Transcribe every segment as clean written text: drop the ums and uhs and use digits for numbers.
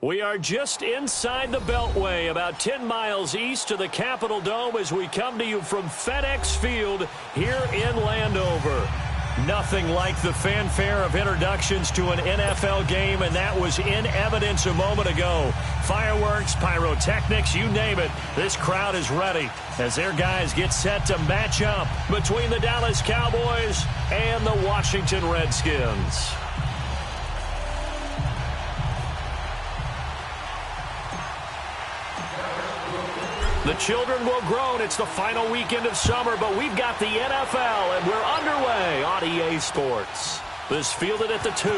We are just inside the Beltway, about 10 miles east of the Capitol Dome as we come to you from FedEx Field here in Landover. Nothing like the fanfare of introductions to an NFL game, and that was in evidence a moment ago. Fireworks, pyrotechnics, you name it. This crowd is ready as their guys get set to match up between the Dallas Cowboys and the Washington Redskins. The children will groan. It's the final weekend of summer, but we've got the NFL, and we're underway on EA Sports. This fielded at the 2.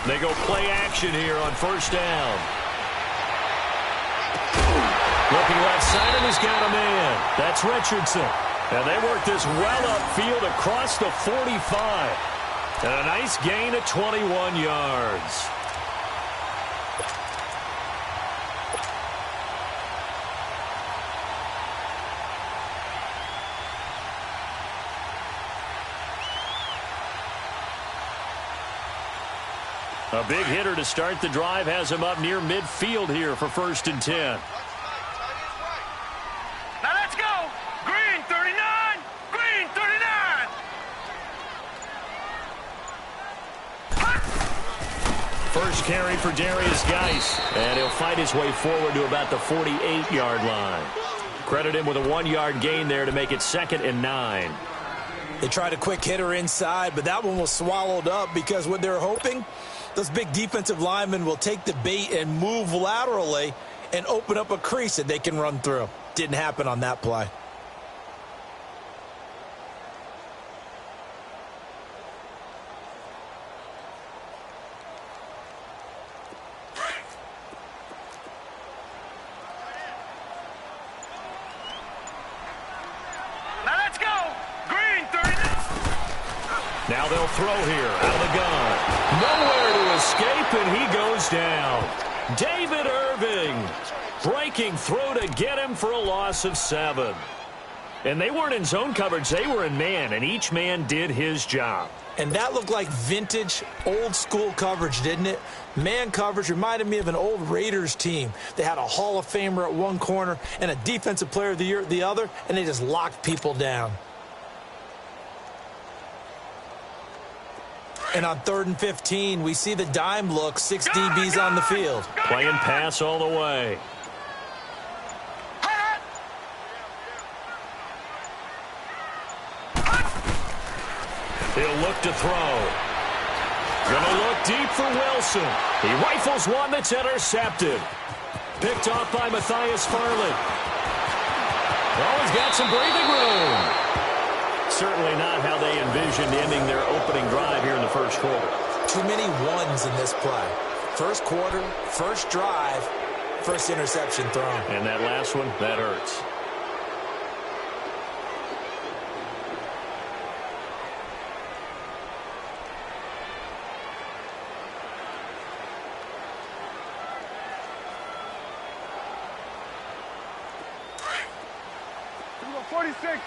They go play action here on first down. Looking left side, and he's got a man. That's Richardson. And they work this well upfield across the 45. And a nice gain of 21 yards. A big hitter to start the drive has him up near midfield here for 1st and 10. Now let's go. Green 39. Green 39. First carry for Darius Geis, and he'll fight his way forward to about the 48-yard line. Credit him with a 1-yard gain there to make it 2nd and 9. They tried a quick hitter inside, but that one was swallowed up because what they're hoping, those big defensive linemen will take the bait and move laterally and open up a crease that they can run through. Didn't happen on that play. Now let's go. Green 30. Now they'll throw here out of the gun. Nowhere to escape, and he goes down. David Irving breaking through to get him for a loss of 7. And they weren't in zone coverage. They were in man, and each man did his job. And that looked like vintage, old-school coverage, didn't it? Man coverage reminded me of an old Raiders team. They had a Hall of Famer at one corner and a Defensive Player of the Year at the other, and they just locked people down. And on 3rd and 15, we see the dime look, 6 DBs on the field. Playing pass all the way. He'll look to throw. Gonna look deep for Wilson. He rifles one that's intercepted. Picked off by Matthias Farley. Oh, he's got some breathing room. Certainly not how they envisioned ending their opening drive here in the first quarter. Too many ones in this play. First quarter, first drive, first interception thrown. And that last one, that hurts. Here we go, 46.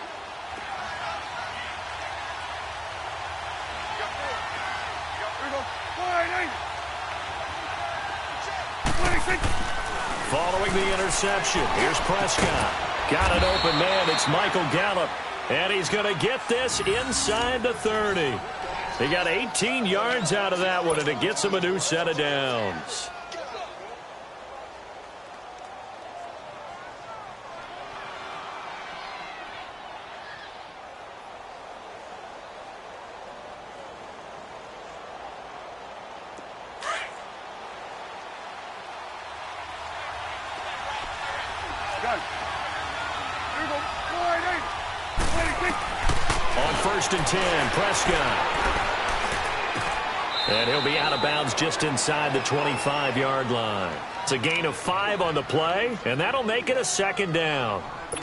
Following the interception, here's Prescott. Got an open man. It's Michael Gallup. And he's going to get this inside the 30. He got 18 yards out of that one, and it gets him a new set of downs. On 1st and 10, Prescott. And he'll be out of bounds just inside the 25-yard line. It's a gain of 5 on the play, and that'll make it a 2nd down.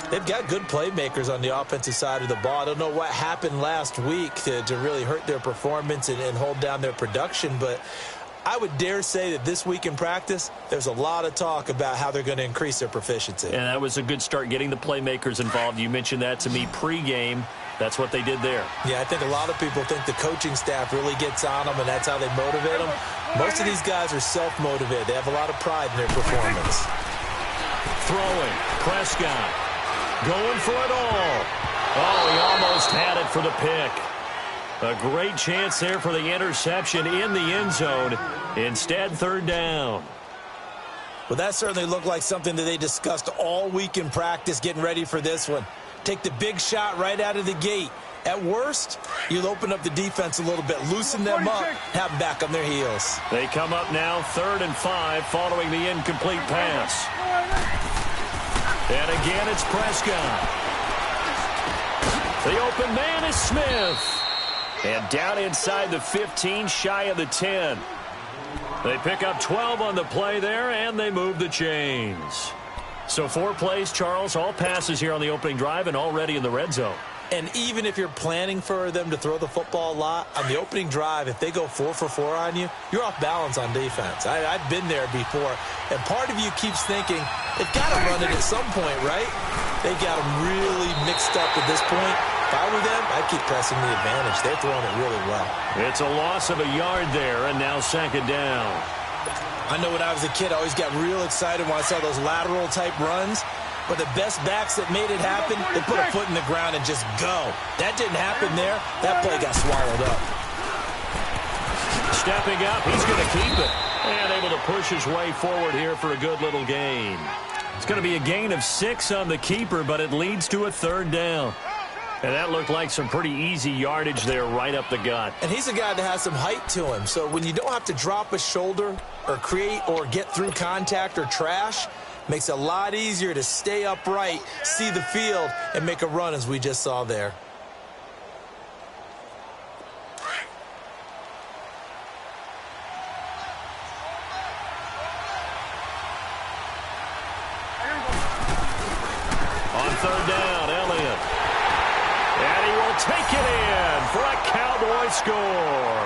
They've got good playmakers on the offensive side of the ball. I don't know what happened last week to really hurt their performance and hold down their production, but I would dare say that this week in practice, there's a lot of talk about how they're going to increase their proficiency. And that was a good start getting the playmakers involved. You mentioned that to me pregame. That's what they did there. Yeah, I think a lot of people think the coaching staff really gets on them, and that's how they motivate them. Most of these guys are self-motivated. They have a lot of pride in their performance. Throwing. Prescott. Going for it all. Oh, he almost had it for the pick. A great chance there for the interception in the end zone. Instead, 3rd down. Well, that certainly looked like something that they discussed all week in practice getting ready for this one. Take the big shot right out of the gate. At worst, you'll open up the defense a little bit, loosen them up, have them back on their heels. They come up now 3rd and 5 following the incomplete pass. And again, it's Prescott. The open man is Smith. And down inside the 15, shy of the 10. They pick up 12 on the play there, and they move the chains. So 4 plays, Charles, all passes here on the opening drive and already in the red zone. And even if you're planning for them to throw the football a lot, on the opening drive, if they go 4 for 4 on you, you're off balance on defense. I've been there before. And part of you keeps thinking, they've got to run it at some point, right? They've got them really mixed up at this point. If I were them, I'd keep pressing the advantage. They're throwing it really well. It's a loss of a yard there, and now 2nd down. I know when I was a kid, I always got real excited when I saw those lateral-type runs. But the best backs that made it happen, they put a foot in the ground and just go. That didn't happen there. That play got swallowed up. Stepping up, he's going to keep it. And able to push his way forward here for a good little gain. It's going to be a gain of 6 on the keeper, but it leads to a 3rd down. And that looked like some pretty easy yardage there right up the gut. And he's a guy that has some height to him. So when you don't have to drop a shoulder or create or get through contact or trash, makes it a lot easier to stay upright, see the field, and make a run as we just saw there. On 3rd down, Elliott. And he will take it in for a Cowboy score.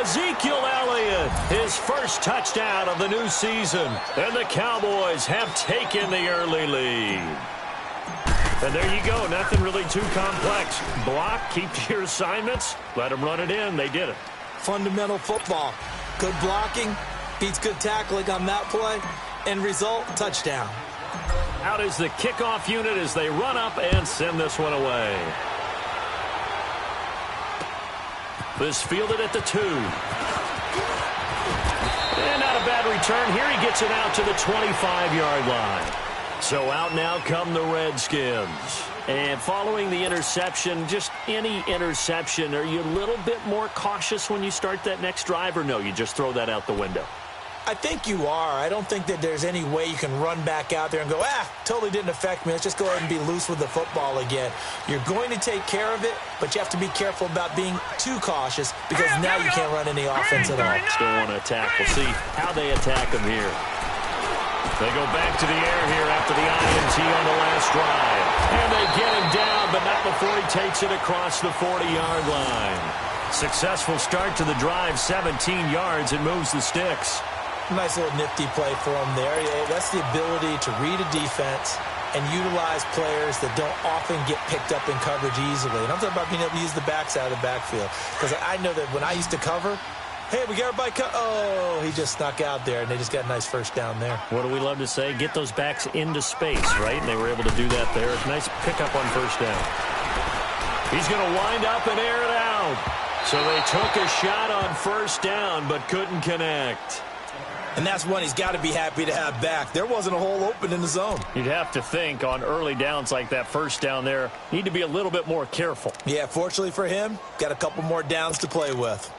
Ezekiel Elliott, his first touchdown of the new season. And the Cowboys have taken the early lead. And there you go. Nothing really too complex. Block, keep to your assignments, let them run it in. They did it. Fundamental football. Good blocking, beats good tackling on that play. End result, touchdown. Out is the kickoff unit as they run up and send this one away. This fielded at the 2. And not a bad return. Here he gets it out to the 25-yard line. So out now come the Redskins. And following the interception, just any interception, are you a little bit more cautious when you start that next drive, or no, you just throw that out the window? I think you are. I don't think that there's any way you can run back out there and go, totally didn't affect me. Let's just go ahead and be loose with the football again. You're going to take care of it, but you have to be careful about being too cautious because now you can't run any offense at all. Still want to attack. We'll see how they attack them here. They go back to the air here after the INT on the last drive. And they get him down, but not before he takes it across the 40-yard line. Successful start to the drive, 17 yards, and moves the sticks. Nice little nifty play for him there. That's the ability to read a defense and utilize players that don't often get picked up in coverage easily. And I'm talking about being able to use the backside of the backfield. Because I know that when I used to cover, hey, we got everybody oh, he just snuck out there, and they just got a nice first down there. What do we love to say? Get those backs into space, right? And they were able to do that there. Nice pickup on first down. He's going to wind up and air it out. So they took a shot on first down, but couldn't connect. And that's one he's got to be happy to have back. There wasn't a hole open in the zone. You'd have to think on early downs like that first down there, need to be a little bit more careful. Yeah, fortunately for him, got a couple more downs to play with.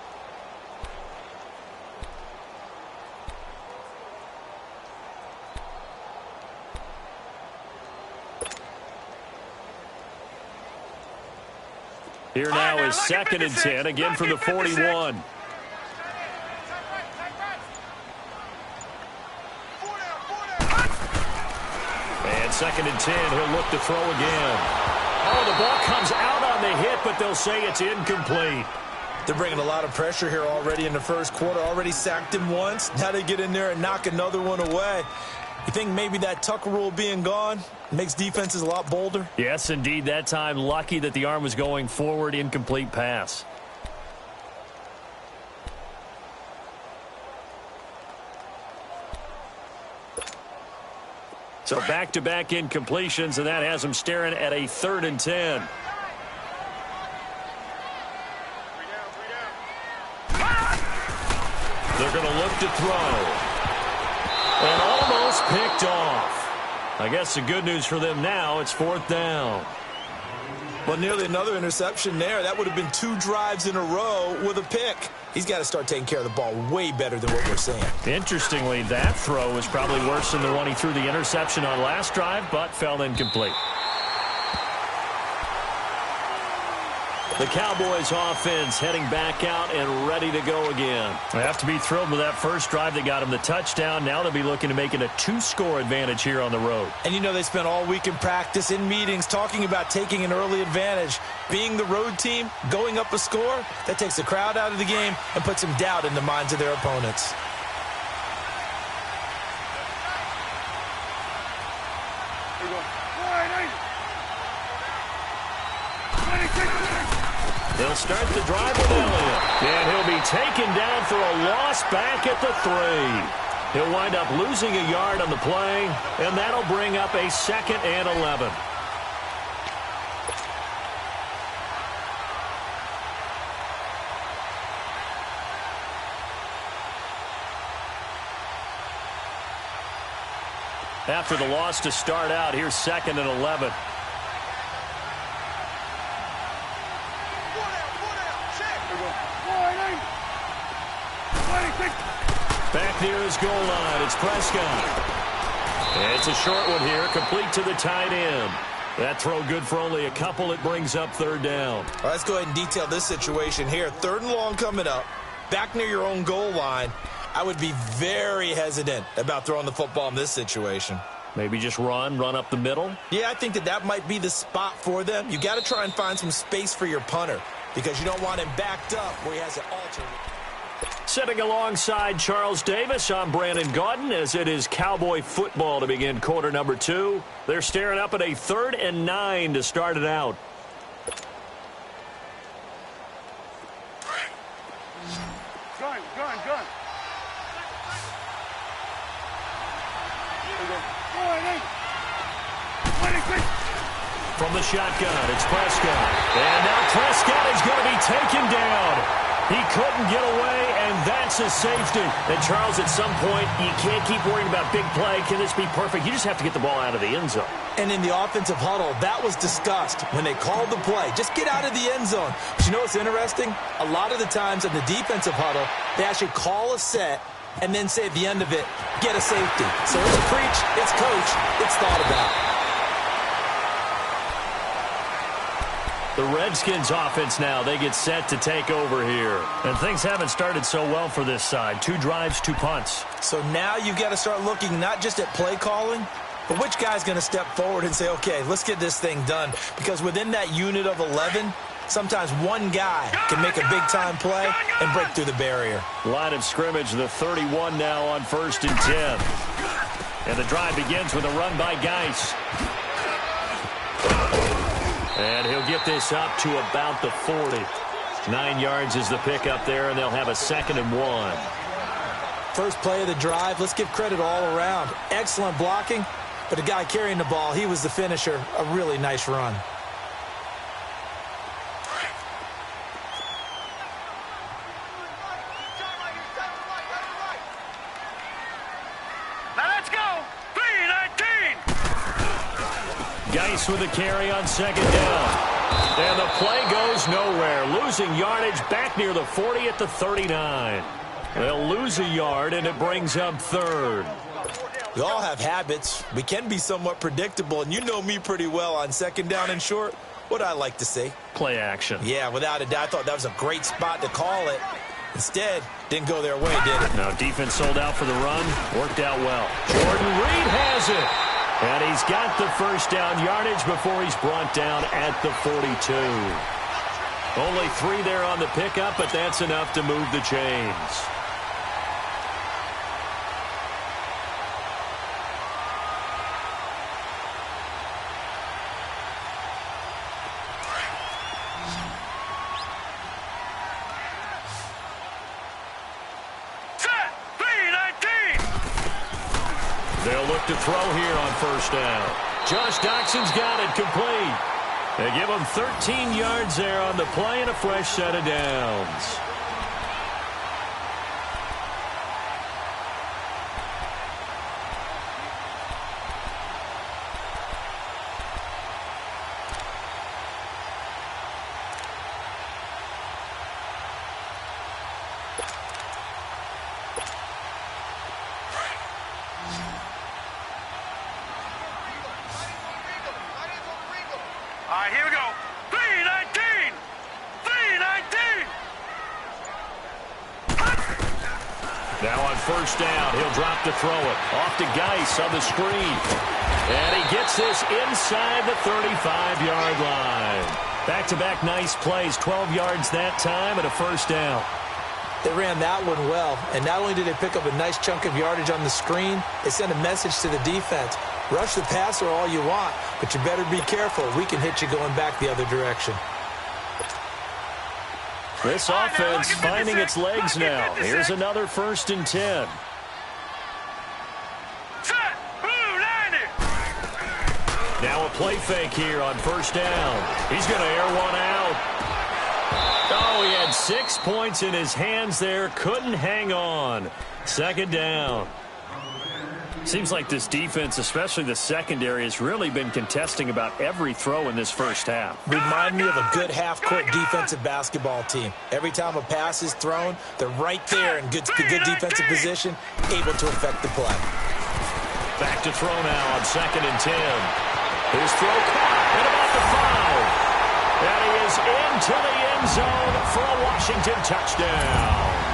Here now is 2nd and 10, again from the 41. And 2nd and 10, he'll look to throw again. Oh, the ball comes out on the hit, but they'll say it's incomplete. They're bringing a lot of pressure here already in the first quarter. Already sacked him once. Now they get in there and knock another one away. You think maybe that Tucker rule being gone makes defenses a lot bolder? Yes, indeed. That time, lucky that the arm was going forward, incomplete pass. So back-to-back incompletions, and that has them staring at a 3rd and 10. They're going to look to throw. And almost picked off. I guess the good news for them now, it's 4th down. Well, nearly another interception there. That would have been 2 drives in a row with a pick. He's got to start taking care of the ball way better than what we're seeing. Interestingly, that throw was probably worse than the one he threw the interception on last drive, but fell incomplete. The Cowboys offense heading back out and ready to go again. They have to be thrilled with that first drive that got them the touchdown. Now they'll be looking to make it a 2-score advantage here on the road. And you know they spent all week in practice, in meetings, talking about taking an early advantage. Being the road team, going up a score, that takes the crowd out of the game and puts some doubt in the minds of their opponents. They'll start the drive with Elliott. And he'll be taken down for a loss back at the 3. He'll wind up losing a yard on the play, and that'll bring up a 2nd and 11. After the loss to start out, here's 2nd and 11. Back near his goal line, it's Prescott. And it's a short one here, complete to the tight end. That throw good for only a couple. It brings up 3rd down. All right, let's go ahead and detail this situation here. 3rd and long coming up, back near your own goal line. I would be very hesitant about throwing the football in this situation. Maybe just run up the middle? Yeah, I think that might be the spot for them. You got to try and find some space for your punter because you don't want him backed up where he has it altered. Sitting alongside Charles Davis, I'm Brandon Gaudin as it is Cowboy football to begin quarter number 2. They're staring up at a 3rd and 9 to start it out. Gun. From the shotgun, it's Prescott. And now Prescott is going to be taken down. He couldn't get away, and that's a safety. And, Charles, at some point, you can't keep worrying about big play. Can this be perfect? You just have to get the ball out of the end zone. And in the offensive huddle, that was discussed when they called the play. Just get out of the end zone. But you know what's interesting? A lot of the times in the defensive huddle, they actually call a set and then say at the end of it, get a safety. So it's preach, it's coach, it's thought about. The Redskins offense now, they get set to take over here. And things haven't started so well for this side. 2 drives, 2 punts. So now you've got to start looking not just at play calling, but which guy's going to step forward and say, okay, let's get this thing done. Because within that unit of 11, sometimes one guy can make a big-time play and break through the barrier. Line of scrimmage, the 31 now on 1st and 10. And the drive begins with a run by Geis. And he'll get this up to about the 40. 9 yards is the pickup there, and they'll have a 2nd and 1. First play of the drive, let's give credit all around. Excellent blocking, but the guy carrying the ball, he was the finisher. A really nice run. Rice with a carry on second down. And the play goes nowhere. Losing yardage back near the 40 at the 39. They'll lose a yard, and it brings up third. We all have habits. We can be somewhat predictable, and you know me pretty well on second down and short. What I like to say? Play action. Yeah, without a doubt. I thought that was a great spot to call it. Instead, didn't go their way, did it? Now, defense sold out for the run. Worked out well. Jordan Reed has it. And he's got the first down yardage before he's brought down at the 42. Only 3 there on the pickup, but that's enough to move the chains. They'll look to throw here on first down. Josh Doxson's got it complete. They give him 13 yards there on the play and a fresh set of downs. All right, here we go. 319! 319! Now on first down, he'll drop to throw it. Off to Geis on the screen. And he gets this inside the 35-yard line. Back-to-back nice plays, 12 yards that time and a first down. They ran that one well, and not only did they pick up a nice chunk of yardage on the screen, they sent a message to the defense. Rush the passer all you want, but you better be careful. We can hit you going back the other direction. This offense finding its legs now. Here's another 1st and 10. Set! Blue 90! Now a play fake here on first down. He's going to air one out. Oh, he had 6 points in his hands there. Couldn't hang on. Second down. Seems like this defense, especially the secondary, has really been contesting about every throw in this first half. Remind me of a good half-court defensive basketball team. Every time a pass is thrown, they're right there in good defensive position, able to affect the play. Back to throw now on 2nd and 10. His throw caught at about the 5. And he is into the end zone for a Washington touchdown.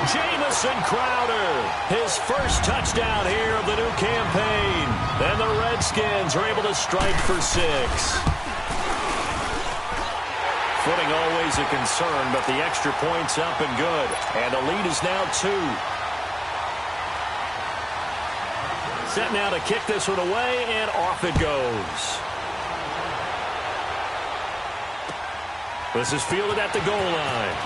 Jamison Crowder, his first touchdown here of the new campaign. And the Redskins are able to strike for 6. Footing always a concern, but the extra point's up and good. And the lead is now 2. Set now to kick this one away, and off it goes. This is fielded at the goal line.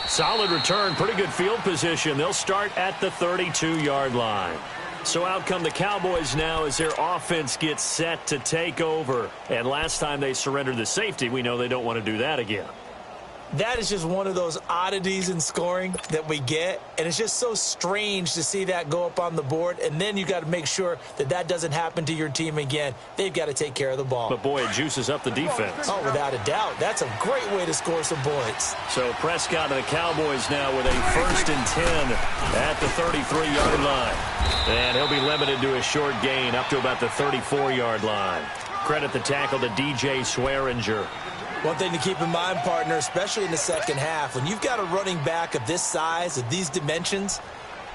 Solid return, pretty good field position. They'll start at the 32-yard line. So out come the Cowboys now as their offense gets set to take over. And last time they surrendered the safety, we know they don't want to do that again. That is just one of those oddities in scoring that we get, and it's just so strange to see that go up on the board, and then you got to make sure that that doesn't happen to your team again. They've got to take care of the ball. But, boy, it juices up the defense. Oh, without a doubt. That's a great way to score some points. So Prescott and the Cowboys now with a 1st and 10 at the 33-yard line. And he'll be limited to a short gain up to about the 34-yard line. Credit the tackle to DJ Swearinger. One thing to keep in mind, partner, especially in the second half, when you've got a running back of this size, of these dimensions,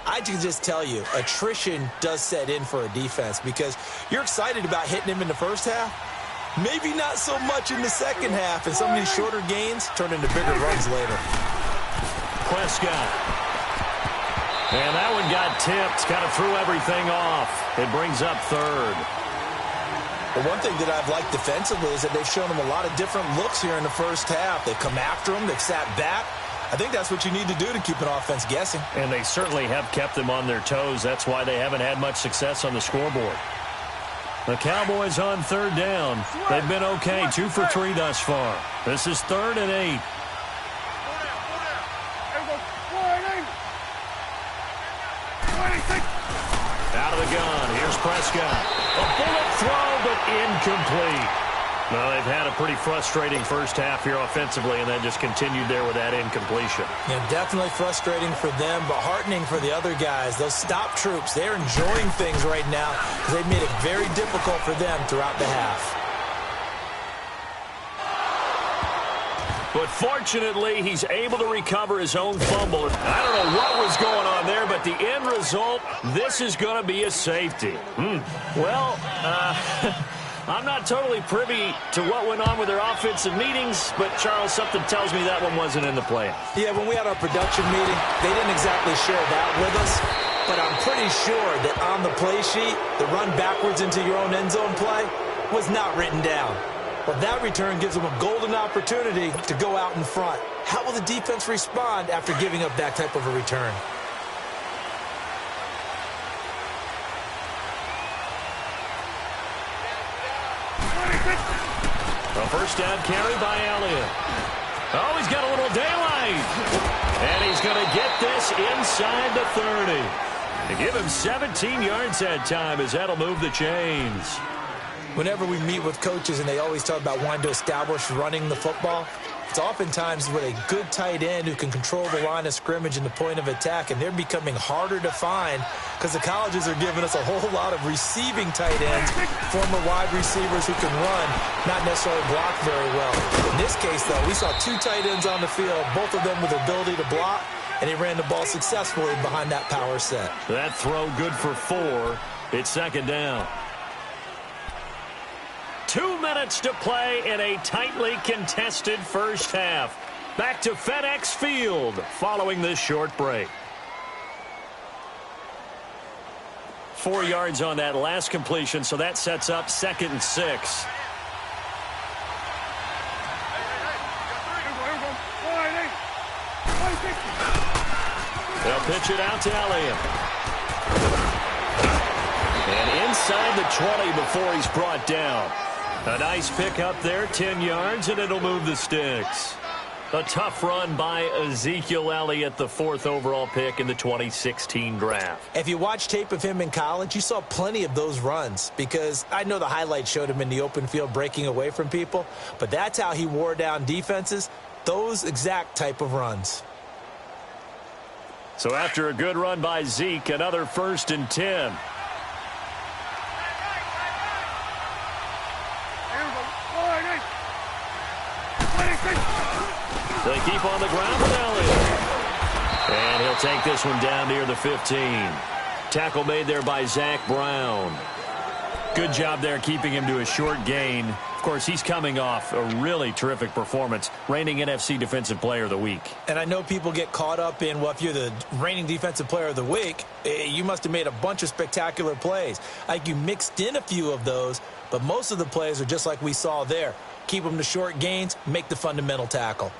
I can just tell you, attrition does set in for a defense because you're excited about hitting him in the first half. Maybe not so much in the second half, and some of these shorter gains turn into bigger runs later. Prescott. And that one got tipped, kind of threw everything off. It brings up 3rd. But one thing that I've liked defensively is that they've shown them a lot of different looks here in the first half. They've come after them. They've sat back. I think that's what you need to do to keep an offense guessing. And they certainly have kept them on their toes. That's why they haven't had much success on the scoreboard. The Cowboys on 3rd down. They've been okay, 2 for 3 thus far. This is 3rd and 8. Out of the gun, here's Prescott. A bullet throw, but incomplete. Well, they've had a pretty frustrating first half here offensively, and then just continued there with that incompletion. Yeah, definitely frustrating for them, but heartening for the other guys. Those stop troops, they're enjoying things right now because they've made it very difficult for them throughout the half. But fortunately, he's able to recover his own fumble. I don't know what was going on there, but the end result, this is going to be a safety. Well, I'm not totally privy to what went on with their offensive meetings, but, Charles, something tells me that one wasn't in the plan. Yeah, when we had our production meeting, they didn't exactly share that with us, but I'm pretty sure that on the play sheet, the run backwards into your own end zone play was not written down. Well, that return gives them a golden opportunity to go out in front. How will the defense respond after giving up that type of a return? A first down carry by Elliott. Oh, he's got a little daylight. And he's going to get this inside the 30. To give him 17 yards that time, as that'll move the chains. Whenever we meet with coaches and they always talk about wanting to establish running the football, it's oftentimes with a good tight end who can control the line of scrimmage and the point of attack, and they're becoming harder to find because the colleges are giving us a whole lot of receiving tight ends, former wide receivers who can run, not necessarily block very well. In this case, though, we saw two tight ends on the field, both of them with the ability to block, and he ran the ball successfully behind that power set. That throw good for 4. It's second down. 2 minutes to play in a tightly contested first half. Back to FedEx Field following this short break. 4 yards on that last completion, so that sets up 2nd and 6. They'll pitch it out to Elliott. And inside the 20 before he's brought down. A nice pick up there, 10 yards, and it'll move the sticks. A tough run by Ezekiel Elliott, the 4th overall pick in the 2016 draft. If you watch tape of him in college, you saw plenty of those runs because I know the highlights showed him in the open field breaking away from people, but that's how he wore down defenses, those exact type of runs. So after a good run by Zeke, another 1st and 10. They keep on the ground with Elliott. And he'll take this one down near the 15. Tackle made there by Zach Brown. Good job there keeping him to a short gain. Of course, he's coming off a really terrific performance, reigning NFC Defensive Player of the Week. And I know people get caught up in, well, if you're the reigning Defensive Player of the Week, you must have made a bunch of spectacular plays. Like you mixed in a few of those, but most of the plays are just like we saw there. Keep them to short gains, make the fundamental tackle.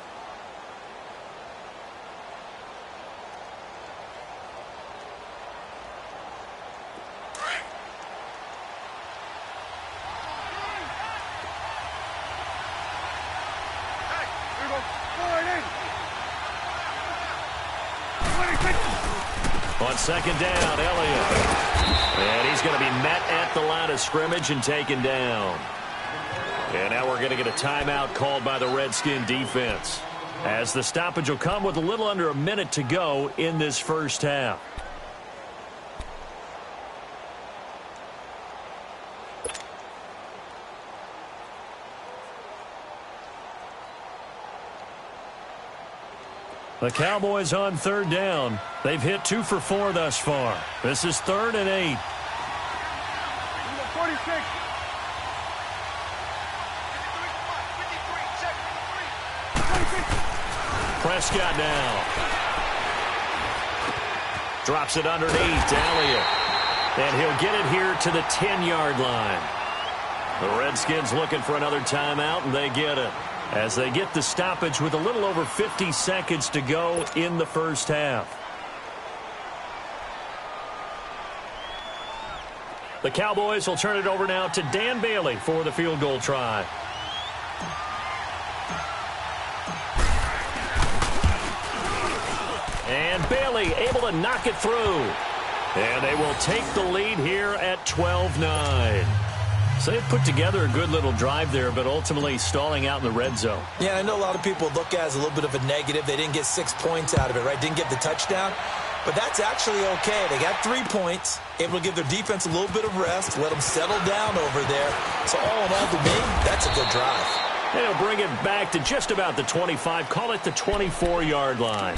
On second down, Elliott. And he's going to be met at the line of scrimmage and taken down. And now we're going to get a timeout called by the Redskin defense, as the stoppage will come with a little under a minute to go in this first half. The Cowboys on 3rd down. They've hit 2 for 4 thus far. This is 3rd and 8. 46. Prescott now. Drops it underneath to Elliott. And he'll get it here to the 10-yard line. The Redskins looking for another timeout, and they get it, as they get the stoppage with a little over 50 seconds to go in the first half. The Cowboys will turn it over now to Dan Bailey for the field goal try. And Bailey able to knock it through. And they will take the lead here at 12-9. So they've put together a good little drive there, but ultimately stalling out in the red zone. Yeah, I know a lot of people look at it as a little bit of a negative. They didn't get 6 points out of it, right? Didn't get the touchdown. But that's actually okay. They got 3 points, able to give their defense a little bit of rest, let them settle down over there. So all in all, to me, that's a good drive. And they'll bring it back to just about the 25, call it the 24-yard line.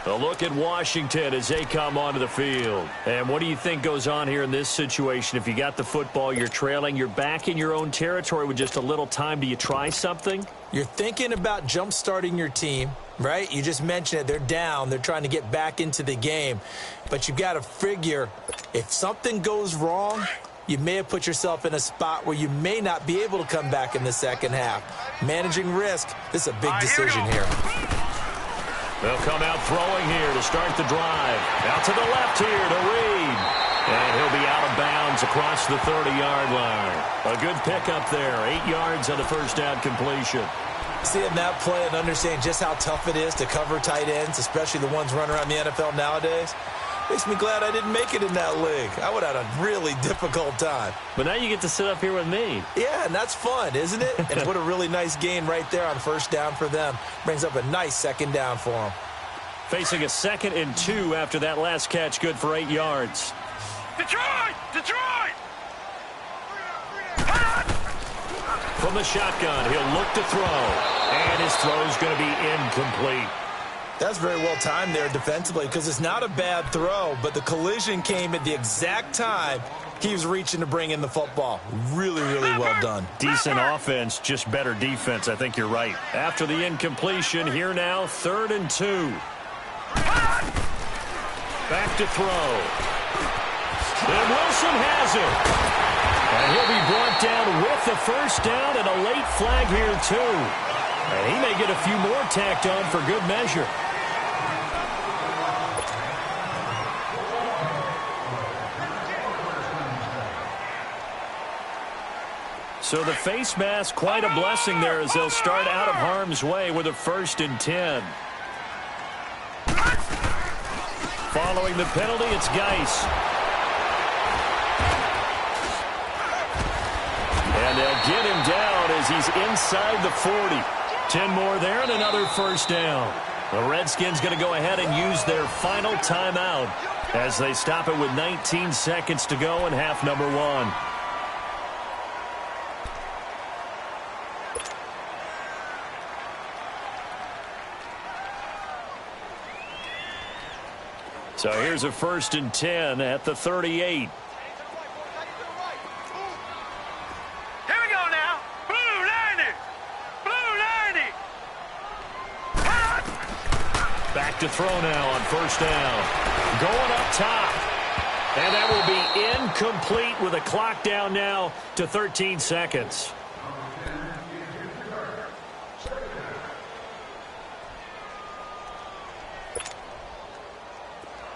A look at Washington as they come onto the field. And what do you think goes on here in this situation? If you got the football, you're trailing, you're back in your own territory with just a little time. Do you try something? You're thinking about jump-starting your team, right? You just mentioned it. They're down. They're trying to get back into the game. But you've got to figure if something goes wrong, you may have put yourself in a spot where you may not be able to come back in the second half. Managing risk, this is a big decision here. They'll come out throwing here to start the drive. Out to the left here to Reed. And he'll be out of bounds across the 30-yard line. A good pickup there. 8 yards on the first down completion. Seeing that play and understanding just how tough it is to cover tight ends, especially the ones running around the NFL nowadays, makes me glad I didn't make it in that league. I would have had a really difficult time. But now you get to sit up here with me. Yeah, and that's fun, isn't it? And what a really nice gain right there on first down for them. Brings up a nice second down for them. Facing a 2nd and 2 after that last catch, good for 8 yards. Detroit! Detroit! From the shotgun, he'll look to throw. And his throw is going to be incomplete. That's very well timed there defensively because it's not a bad throw, but the collision came at the exact time he was reaching to bring in the football. Really, really well done. Decent offense, just better defense. I think you're right. After the incompletion, here now, 3rd and 2. Back to throw. And Wilson has it. And he'll be brought down with the first down and a late flag here, too. And he may get a few more tacked on for good measure. So the face mask, quite a blessing there as they'll start out of harm's way with a 1st and 10. Following the penalty, it's Geis. And they'll get him down as he's inside the 40. 10 more there and another first down. The Redskins going to go ahead and use their final timeout as they stop it with 19 seconds to go in half number 1. So here's a 1st and 10 at the 38. Here we go now. Blue 90. Blue 90. Back to throw now on first down. Going up top. And that will be incomplete with a clock down now to 13 seconds.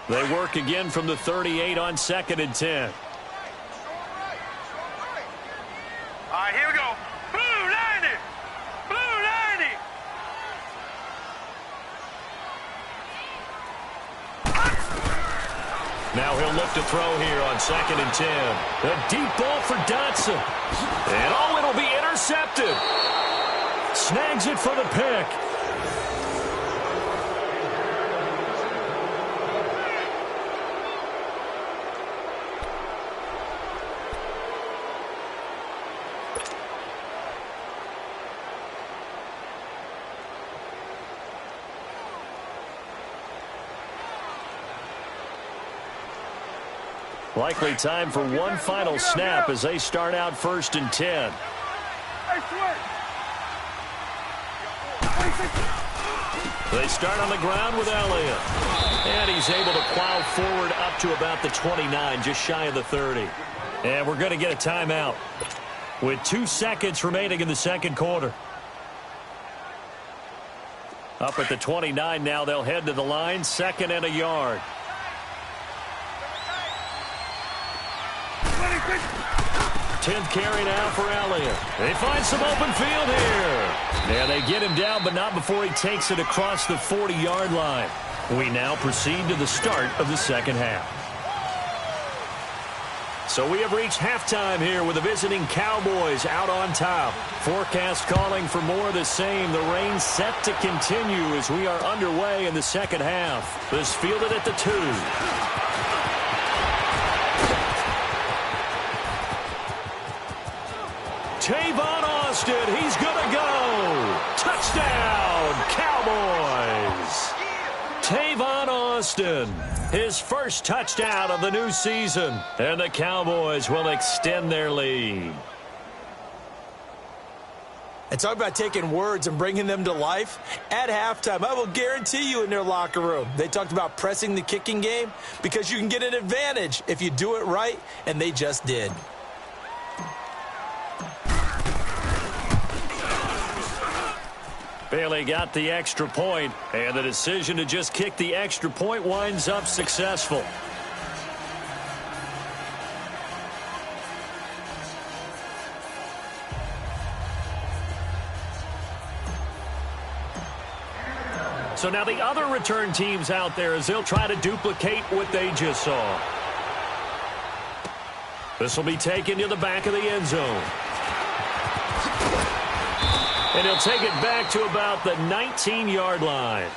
They work again from the 38 on 2nd and 10. All right, here we go. Blue 90. Blue 90. Now he'll look to throw here on 2nd and 10. A deep ball for Dotson. And oh, it'll be intercepted. Snags it for the pick. Likely time for one final snap as they start out 1st and 10. They start on the ground with Elliott. And he's able to plow forward up to about the 29, just shy of the 30. And we're going to get a timeout with 2 seconds remaining in the second quarter. Up at the 29 now, they'll head to the line, 2nd and a yard. 10th carry now for Elliott. They find some open field here. Yeah, they get him down, but not before he takes it across the 40-yard line. We now proceed to the start of the second half. So we have reached halftime here with the visiting Cowboys out on top. Forecast calling for more of the same. The rain set to continue as we are underway in the second half. This fielded at the 2. Tavon Austin, he's going to go. Touchdown, Cowboys. Tavon Austin, his first touchdown of the new season. And the Cowboys will extend their lead. And talk about taking words and bringing them to life. At halftime, I will guarantee you in their locker room, they talked about pressing the kicking game because you can get an advantage if you do it right, and they just did. Bailey got the extra point, and the decision to just kick the extra point winds up successful. So now the other return teams out there as they'll try to duplicate what they just saw. This will be taken to the back of the end zone. And he'll take it back to about the 19-yard line.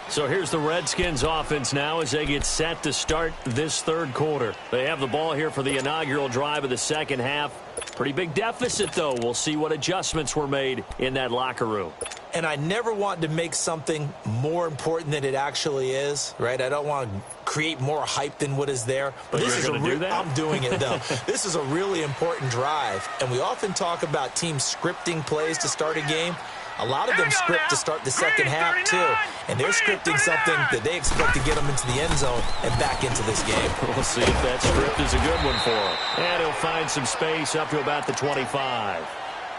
So here's the Redskins offense now as they get set to start this third quarter. They have the ball here for the inaugural drive of the second half. Pretty big deficit, though. We'll see what adjustments were made in that locker room. And I never want to make something more important than it actually is, right? I don't want to create more hype than what is there. But this is I'm doing it, though. This is a really important drive. And we often talk about teams scripting plays to start a game. A lot of them script to start the second half, too. And they're scripting something that they expect to get them into the end zone and back into this game. We'll see if that script is a good one for him. And he'll find some space up to about the 25.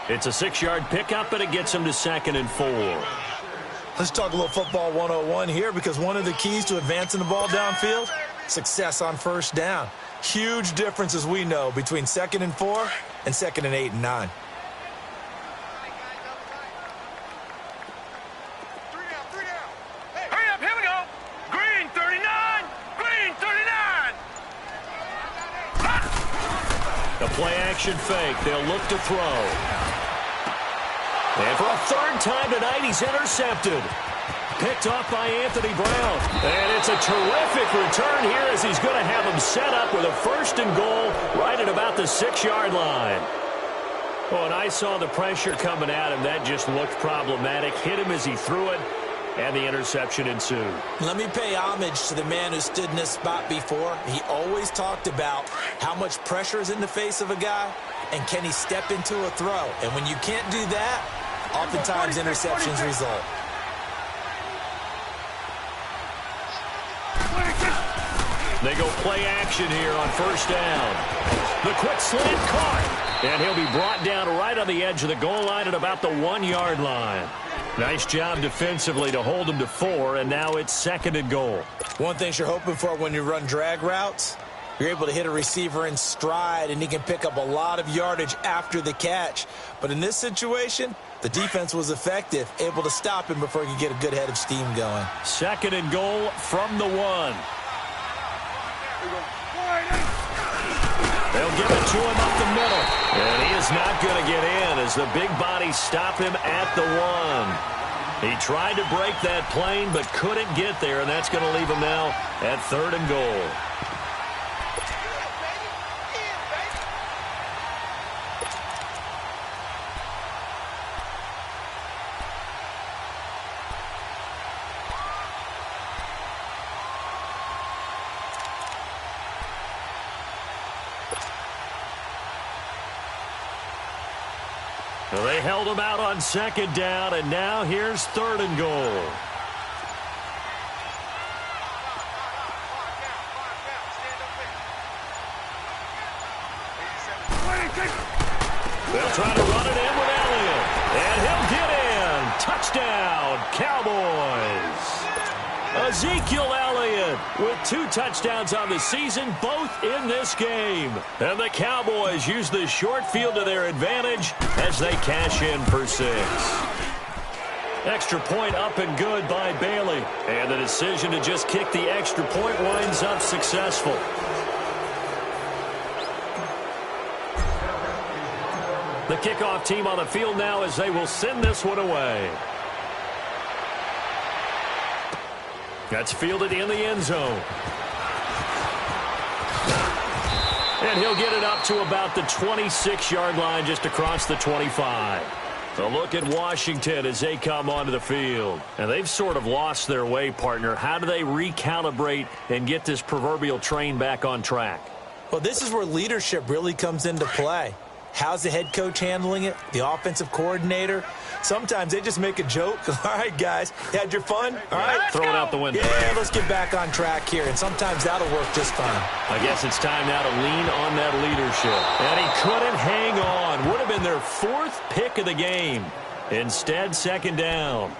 It's a 6-yard pickup, and it gets him to 2nd and 4. Let's talk a little football 101 here, because one of the keys to advancing the ball downfield, success on first down. Huge difference, as we know, between 2nd and 4 and 2nd and 8 and 9. Hurry up, here we go. Green 39, green 39. The play action fake. They'll look to throw. And for a third time tonight, he's intercepted. Picked off by Anthony Brown. And it's a terrific return here as he's going to have him set up with a 1st and goal right at about the 6-yard line. Oh, and I saw the pressure coming at him. That just looked problematic. Hit him as he threw it, and the interception ensued. Let me pay homage to the man who stood in this spot before. He always talked about how much pressure is in the face of a guy, and can he step into a throw. And when you can't do that, oftentimes interceptions result. They go play action here on first down. The quick slant caught, and he'll be brought down right on the edge of the goal line at about the 1-yard line. Nice job defensively to hold him to 4, and now it's 2nd and goal. One thing you're hoping for when you run drag routes, you're able to hit a receiver in stride, and he can pick up a lot of yardage after the catch. But in this situation, the defense was effective, able to stop him before he could get a good head of steam going. 2nd and goal from the 1. They'll give it to him up the middle. And he is not going to get in as the big bodies stop him at the 1. He tried to break that plane but couldn't get there, and that's going to leave him now at 3rd and goal. Well, they held him out on 2nd down, and now here's 3rd and goal. They'll try to run it in with Elliott, and he'll get in. Touchdown, Cowboys. Ezekiel Elliott with 2 touchdowns on the season, both in this game. And the Cowboys use the short field to their advantage as they cash in for 6. Extra point up and good by Bailey. And the decision to just kick the extra point winds up successful. The kickoff team on the field now as they will send this one away. That's fielded in the end zone. And he'll get it up to about the 26-yard line, just across the 25. A look at Washington as they come onto the field. And they've sort of lost their way, partner. How do they recalibrate and get this proverbial train back on track? Well, this is where leadership really comes into play. How's the head coach handling it? The offensive coordinator? Sometimes they just make a joke. All right, guys, you had your fun? All right. Throw it out the window. Yeah, let's get back on track here. And sometimes that'll work just fine. I guess it's time now to lean on that leadership. And he couldn't hang on. Would have been their fourth pick of the game. Instead, second down.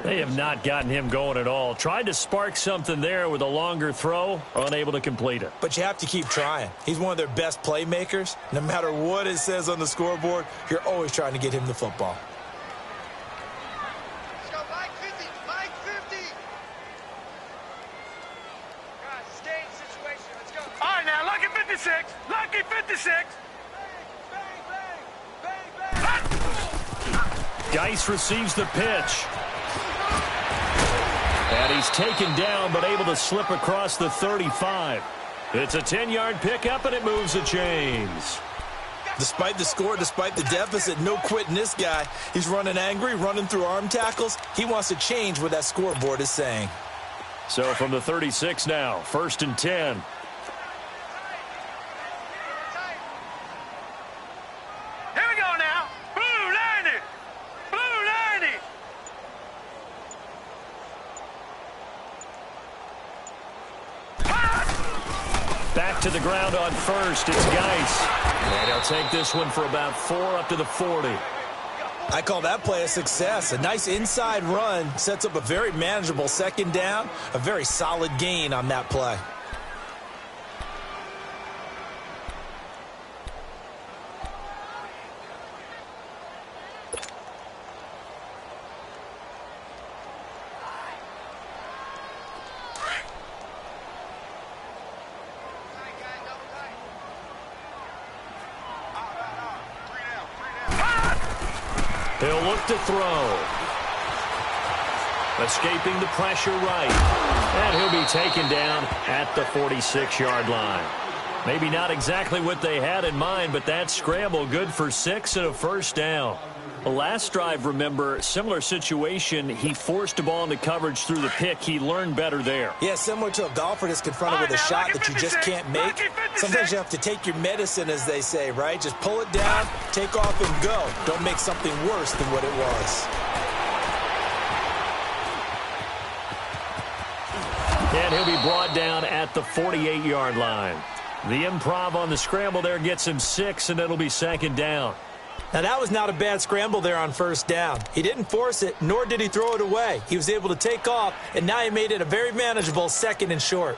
They have not gotten him going at all. Tried to spark something there with a longer throw, unable to complete it. But you have to keep trying. He's one of their best playmakers. No matter what it says on the scoreboard, you're always trying to get him the football. Let's go, Mike 50, Mike 50. Guys, stay in situation. Let's go. All right, now, lucky 56. Lucky 56. Bang, bang, bang, bang, bang. Geis receives the pitch. And he's taken down, but able to slip across the 35. It's a 10-yard pickup, and it moves the chains. Despite the score, despite the deficit, no quitting this guy. He's running angry, running through arm tackles. He wants to change what that scoreboard is saying. So from the 36 now, 1st and 10. Here we go now. Blue 90. Blue 90. Back to the ground on first. It's Geis. And he'll take this one for about 4 up to the 40. I call that play a success. A nice inside run sets up a very manageable second down. A very solid gain on that play. He'll look to throw. Escaping the pressure right. And he'll be taken down at the 46-yard line. Maybe not exactly what they had in mind, but that scramble good for 6 and a first down. The last drive, remember, similar situation. He forced the ball into coverage through the pick. He learned better there. Yeah, similar to a golfer that's confronted with a shot that you just can't make. Sometimes you have to take your medicine, as they say, right? Just pull it down, take off, and go. Don't make something worse than what it was. And he'll be brought down at the 48-yard line. The improv on the scramble there gets him 6, and it'll be second down. Now, that was not a bad scramble there on first down. He didn't force it, nor did he throw it away. He was able to take off, and now he made it a very manageable 2nd and short.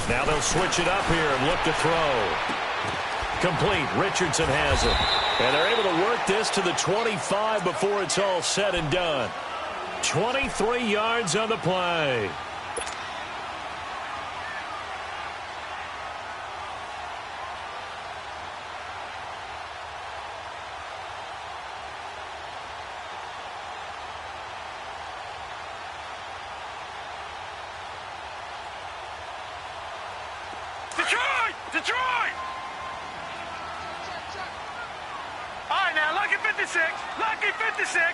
Now they'll switch it up here and look to throw. Complete. Richardson has it. And they're able to work this to the 25 before it's all said and done. 23 yards on the play. Detroit! Detroit! All right, now, lucky 56. Lucky 56.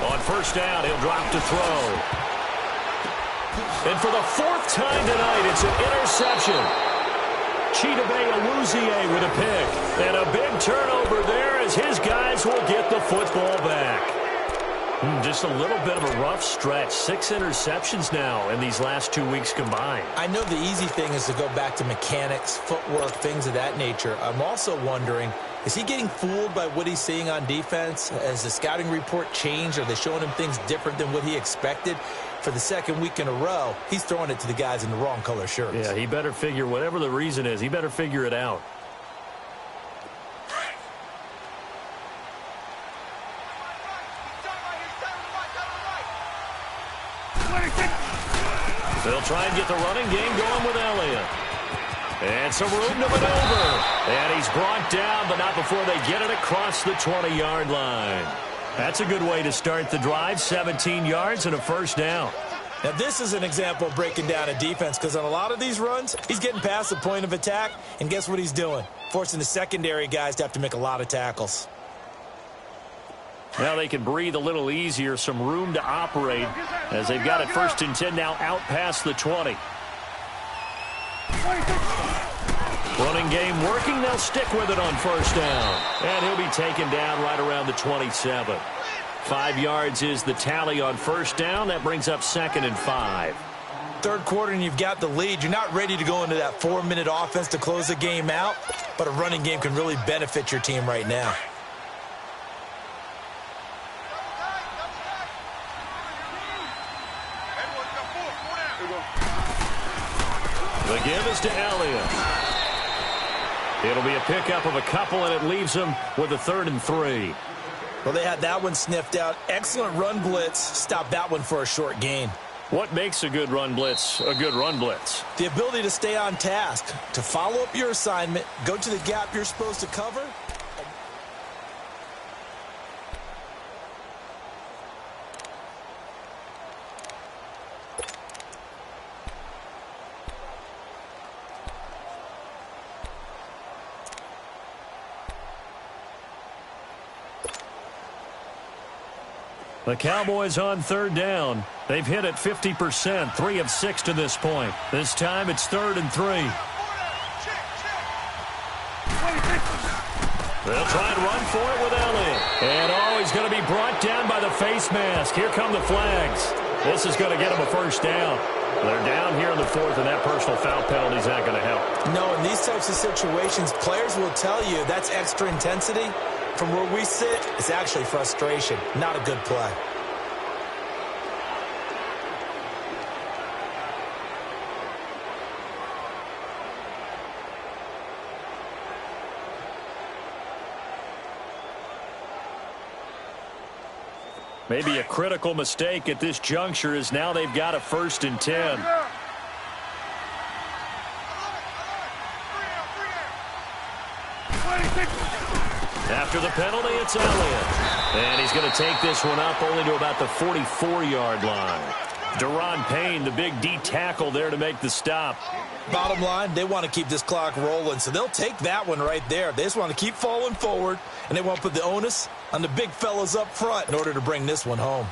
On first down, he'll drop to throw. And for the 4th time tonight, it's an interception. Chidobe Awuzie with a pick. And a big turnover there as his guys will get the football back. Just a little bit of a rough stretch. 6 interceptions now in these last 2 weeks combined. I know the easy thing is to go back to mechanics, footwork, things of that nature. I'm also wondering, is he getting fooled by what he's seeing on defense? Has the scouting report changed? Are they showing him things different than what he expected? For the 2nd week in a row, he's throwing it to the guys in the wrong color shirts. Yeah, he better figure, whatever the reason is, he better figure it out. They'll try and get the running game going with Elliott. And some room to maneuver. And he's brought down, but not before they get it across the 20-yard line. That's a good way to start the drive, 17 yards and a first down. Now, this is an example of breaking down a defense, because on a lot of these runs, he's getting past the point of attack, and guess what he's doing? Forcing the secondary guys to have to make a lot of tackles. Now they can breathe a little easier, some room to operate, as they've got it 1st and 10 now out past the 20. Running game working, they'll stick with it on first down. And he'll be taken down right around the 27. 5 yards is the tally on first down. That brings up 2nd and 5. Third quarter and you've got the lead. You're not ready to go into that 4-minute offense to close the game out, but a running game can really benefit your team right now. The give is to Elliott. It'll be a pickup of a couple, and it leaves them with a 3rd and 3. Well, they had that one sniffed out. Excellent run blitz. Stop that one for a short gain. What makes a good run blitz a good run blitz? The ability to stay on task, to follow up your assignment, go to the gap you're supposed to cover. The Cowboys on 3rd down. They've hit it 50%, 3 of 6 to this point. This time it's 3rd and 3. They'll try and run for it with Elliott. And he's going to be brought down by the face mask. Here come the flags. This is going to get him a first down. They're down here in the 4th, and that personal foul penalty is not going to help. No, in these types of situations, players will tell you that's extra intensity. From where we sit, it's actually frustration, not a good play. Maybe a critical mistake at this juncture is now they've got a 1st and 10. After the penalty, it's Elliott. And he's going to take this one up only to about the 44-yard line. Deron Payne, the big D tackle there to make the stop. Bottom line, they want to keep this clock rolling, so they'll take that one right there. They just want to keep falling forward, and they want to put the onus on the big fellas up front in order to bring this one home.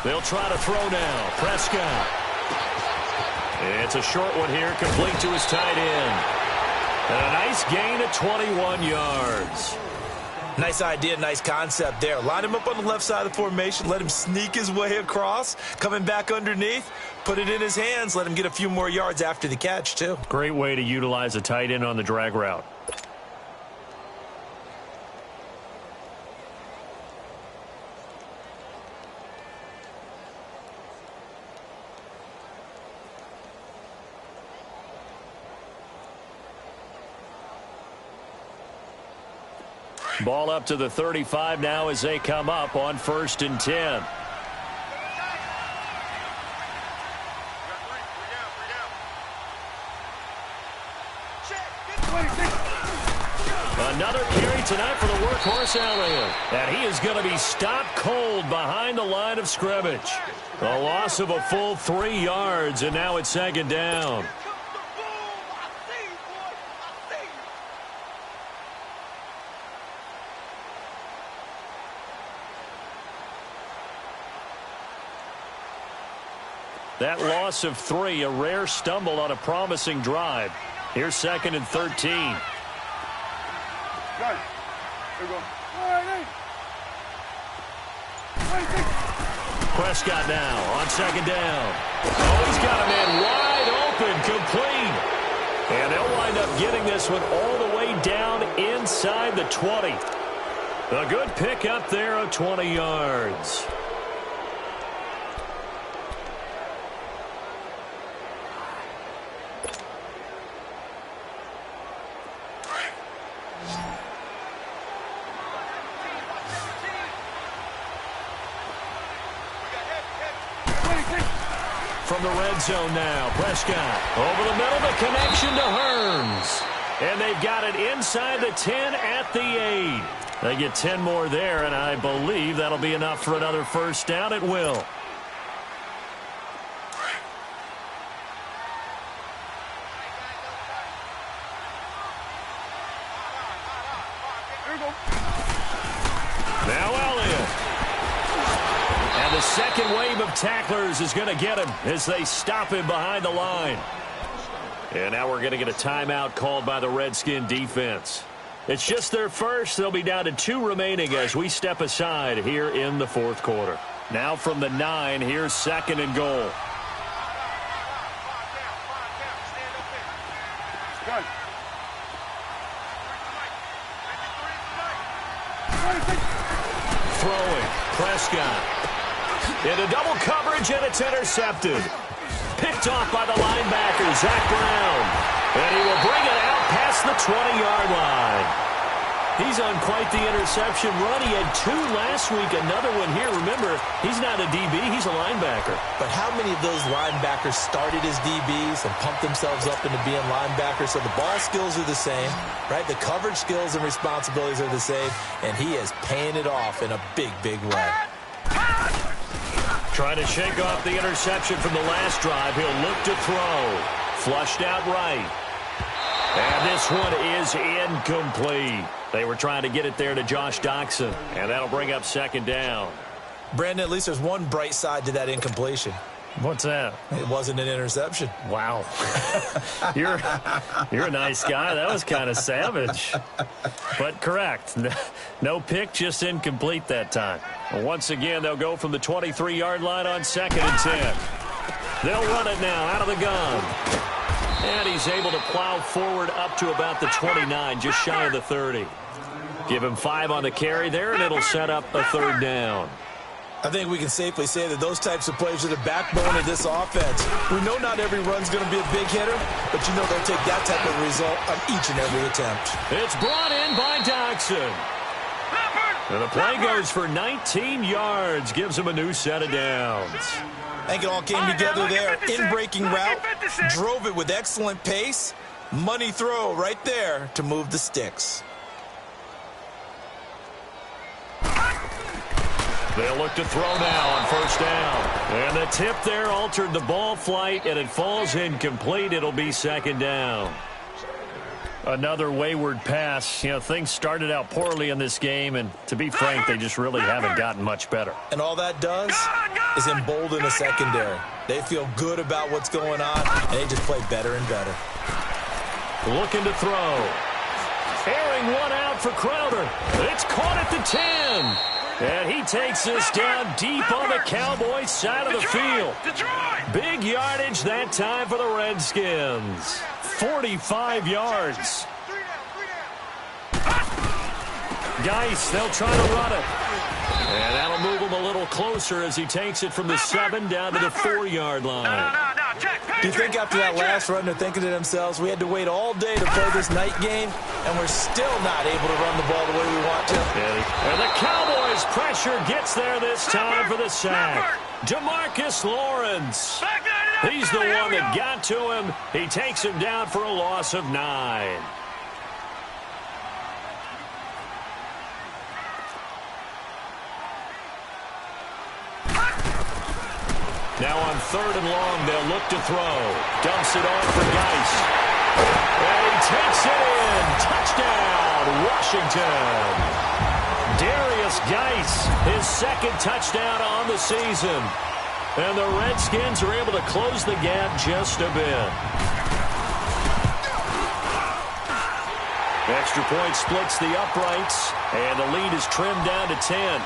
They'll try to throw now. Prescott. It's a short one here, complete to his tight end. And a nice gain of 21 yards. Nice idea, nice concept there. Line him up on the left side of the formation, let him sneak his way across, coming back underneath, put it in his hands, let him get a few more yards after the catch, too. Great way to utilize a tight end on the drag route. Ball up to the 35 now as they come up on 1st and 10. Another carry tonight for the workhorse Elliott. And he is going to be stopped cold behind the line of scrimmage. A loss of a full 3 yards, and now it's 2nd down. That loss of 3, a rare stumble on a promising drive. Here's 2nd and 13. Prescott now on 2nd down. Oh, he's got a man this one all the way down inside the 20. A good pick up there of 20 yards. From the red zone now, Prescott over the middle, the connection to Hearns. And they've got it inside the 10 at the 8. They get 10 more there, and I believe that'll be enough for another first down. It will. Now Elliott. And the second wave of tacklers is going to get him as they stop him behind the line. And now we're going to get a timeout called by the Redskin defense. It's just their first. They'll be down to 2 remaining as we step aside here in the fourth quarter. Now from the 9, here's 2nd and goal. Throwing, Prescott. Into double coverage, and it's intercepted. Picked off by the linebacker, Zach Brown. And he will bring it out past the 20-yard line. He's on quite the interception run. He had 2 last week, another one here. Remember, he's not a DB, he's a linebacker. But how many of those linebackers started as DBs and pumped themselves up into being linebackers? So the ball skills are the same, right? The coverage skills and responsibilities are the same, and he is paying it off in a big, big way. Trying to shake off the interception from the last drive. He'll look to throw. Flushed out right. And this one is incomplete. They were trying to get it there to Josh Doxson. And that'll bring up 2nd down. Brandon, at least there's one bright side to that incompletion. What's that? It wasn't an interception. Wow. You're a nice guy. That was kind of savage. But correct. No pick, just incomplete that time. Once again, they'll go from the 23-yard line on 2nd and 10. They'll run it now out of the gun. And he's able to plow forward up to about the 29, just shy of the 30. Give him 5 on the carry there, and it'll set up a 3rd down. I think we can safely say that those types of plays are the backbone of this offense. We know not every run's going to be a big hitter, but you know they'll take that type of result on each and every attempt. It's brought in by Doxson. And the play goes for 19 yards, gives him a new set of downs. I think it all came together there. In-breaking route, drove it with excellent pace. Money throw right there to move the sticks. They'll look to throw now on 1st down. And the tip there altered the ball flight, and it falls incomplete. It'll be 2nd down. Another wayward pass. You know, things started out poorly in this game, and to be frank, they just really haven't gotten much better. And all that does is embolden the secondary. They feel good about what's going on, and they just play better and better. Looking to throw. Airing one out for Crowder. It's caught at the 10. And he takes this down deep on the Cowboys' side of the field. Big yardage that time for the Redskins. 45 yards. Geis, they'll try to run it. And that'll move him a little closer as he takes it from the 7 down to the 4-yard line. Do you think after that last run they're thinking to themselves, we had to wait all day to play this night game, and we're still not able to run the ball the way we want to? And the Cowboys' pressure gets there this time for the sack. DeMarcus Lawrence. He's the one that got to him. He takes him down for a loss of 9. Now on 3rd and long, they'll look to throw. Dumps it off for Geis. And he takes it in. Touchdown, Washington. Darius Geis, his 2nd touchdown on the season. And the Redskins are able to close the gap just a bit. Extra point splits the uprights, and the lead is trimmed down to 10.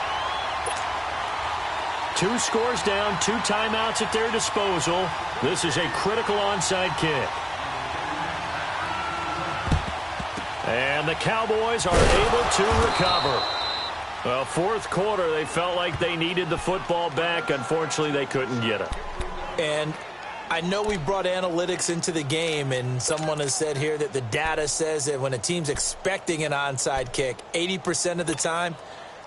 2 scores down, 2 timeouts at their disposal. This is a critical onside kick. And the Cowboys are able to recover. Well, fourth quarter, they felt like they needed the football back. Unfortunately, they couldn't get it. And I know we brought analytics into the game, and someone has said here that the data says that when a team's expecting an onside kick, 80% of the time,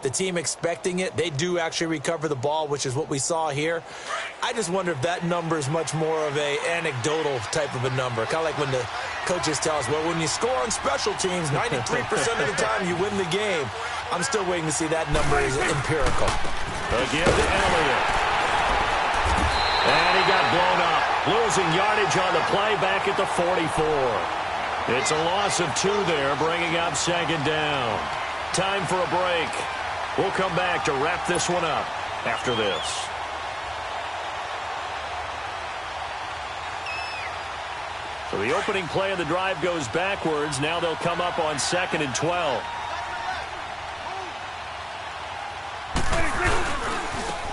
the team expecting it, they do actually recover the ball, which is what we saw here. I just wonder if that number is much more of a anecdotal type of a number. Kind of like when the coaches tell us, well, when you score on special teams, 93% of the time you win the game. I'm still waiting to see that number is empirical. Again to Elliott. And he got blown up. Losing yardage on the play back at the 44. It's a loss of 2 there, bringing up second down. Time for a break. We'll come back to wrap this one up after this. So the opening play of the drive goes backwards. Now they'll come up on 2nd and 12.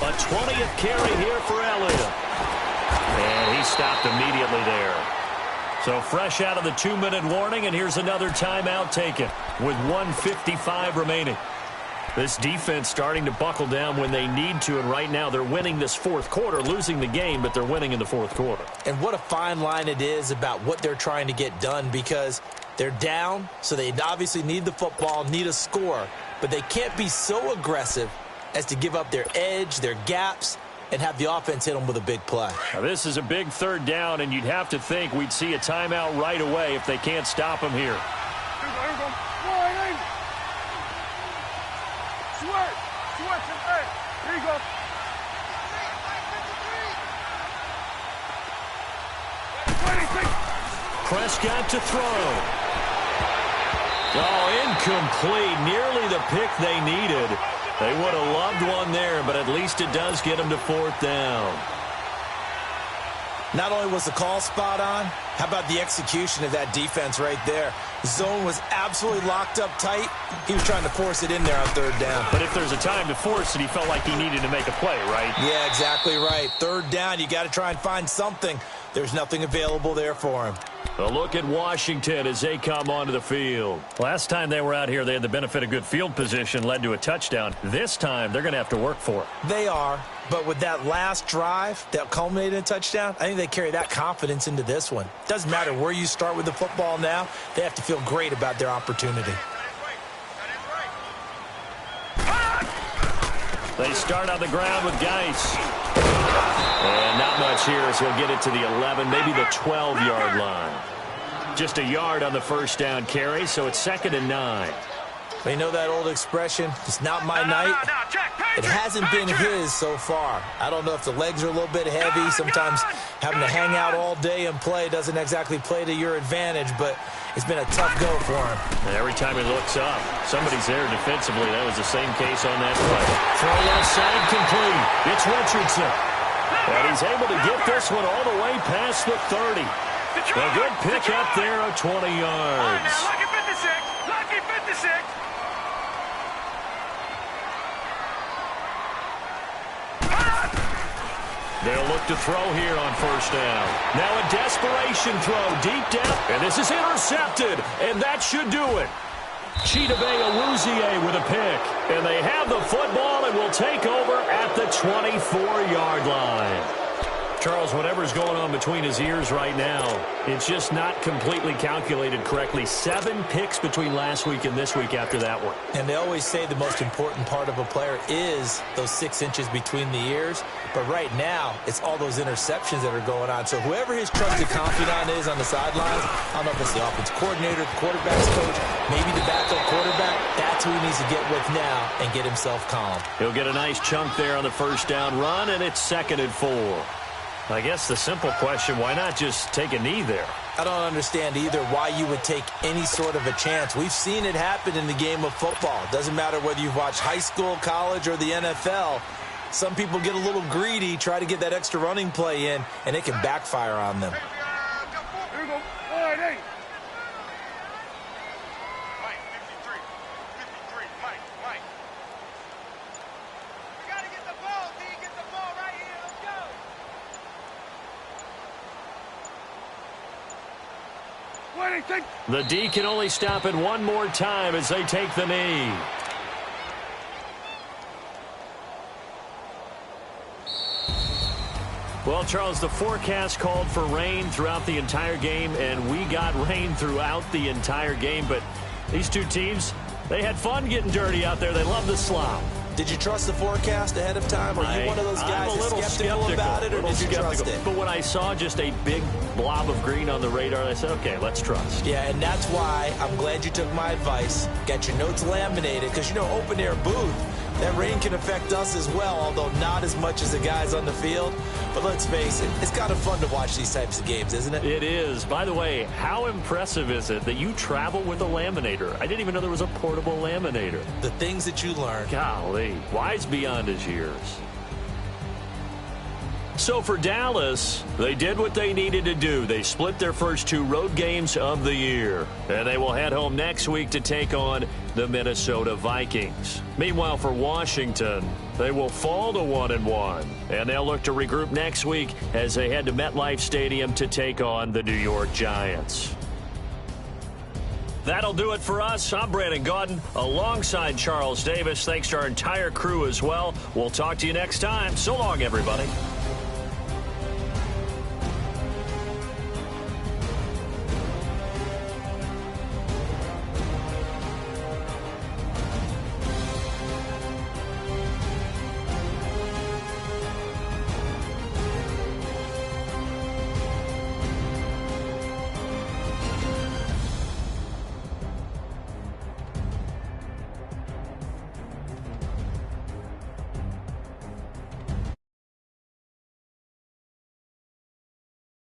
A 20th carry here for Elliott. And he stopped immediately there. So fresh out of the 2-minute warning, and here's another timeout taken with 1:55 remaining. This defense starting to buckle down when they need to, and right now they're winning this fourth quarter, losing the game, but they're winning in the fourth quarter. And what a fine line it is about what they're trying to get done, because they're down, so they obviously need the football, need a score, but they can't be so aggressive as to give up their edge, their gaps, and have the offense hit them with a big play. Now, this is a big third down, and you'd have to think we'd see a timeout right away if they can't stop them here. Here you go. Prescott to throw. Oh, incomplete. Nearly the pick they needed. They would have loved one there, but at least it does get them to 4th down. Not only was the call spot on, how about the execution of that defense right there? Zone was absolutely locked up tight. He was trying to force it in there on 3rd down. But if there's a time to force it, he felt like he needed to make a play, right? Yeah, exactly right. 3rd down, you got to try and find something. There's nothing available there for him. A look at Washington as they come onto the field. Last time they were out here, they had the benefit of good field position, led to a touchdown. This time, they're going to have to work for it. They are, but with that last drive that culminated in a touchdown, I think they carry that confidence into this one. Doesn't matter where you start with the football now, they have to feel great about their opportunity. They start on the ground with Geis. And not much here, so he'll get it to the 11, maybe the 12-yard line. Just a yard on the first down carry, so it's 2nd and 9. You know that old expression, it's not my night? It hasn't been his so far. I don't know if the legs are a little bit heavy. Sometimes having to hang out all day and play doesn't exactly play to your advantage, but it's been a tough go for him. And every time he looks up, somebody's there defensively. That was the same case on that play. Throw left side complete. It's Richardson. And he's able to get this one all the way past the 30. A good pick up there of 20 yards. Lucky 56. Lucky 56. They'll look to throw here on 1st down. Now a desperation throw deep down. And this is intercepted. And that should do it. Chidobe Awuzie with a pick. And they have the football and will take over at the 24-yard line. Charles, whatever's going on between his ears right now, it's just not completely calculated correctly. 7 picks between last week and this week after that one. And they always say the most important part of a player is those 6 inches between the ears. But right now, it's all those interceptions that are going on. So whoever his trusted confidant is on the sidelines, I don't know if it's the offensive coordinator, the quarterback's coach, maybe the backup quarterback, that's who he needs to get with now and get himself calm. He'll get a nice chunk there on the 1st down run, and it's 2nd and 4. I guess the simple question, why not just take a knee there? I don't understand either why you would take any sort of a chance. We've seen it happen in the game of football. Doesn't matter whether you've watched high school, college, or the NFL. Some people get a little greedy, try to get that extra running play in, and it can backfire on them. Here we go. All right, hey. Mike, 53. 53. Mike. We got to get the ball, D. Get the ball right here. Let's go. The D can only stop it one more time as they take the knee. Well, Charles, the forecast called for rain throughout the entire game, and we got rain throughout the entire game. But these two teams, they had fun getting dirty out there. They love the slop. Did you trust the forecast ahead of time? Are you one of those guys I'm a little skeptical about it, or did you trust it? But when I saw just a big blob of green on the radar, I said, okay, let's trust. Yeah, and that's why I'm glad you took my advice. Got your notes laminated, because, you know, open-air booth, that rain can affect us as well, although not as much as the guys on the field. But let's face it, it's kind of fun to watch these types of games, isn't it? It is. By the way, how impressive is it that you travel with a laminator? I didn't even know there was a portable laminator. The things that you learn. Golly, wise beyond his years. So for Dallas, they did what they needed to do. They split their first two road games of the year, and they will head home next week to take on the Minnesota Vikings. Meanwhile, for Washington, they will fall to 1-1, and they'll look to regroup next week as they head to MetLife Stadium to take on the New York Giants. That'll do it for us. I'm Brandon Gaudin alongside Charles Davis. Thanks to our entire crew as well. We'll talk to you next time. So long, everybody.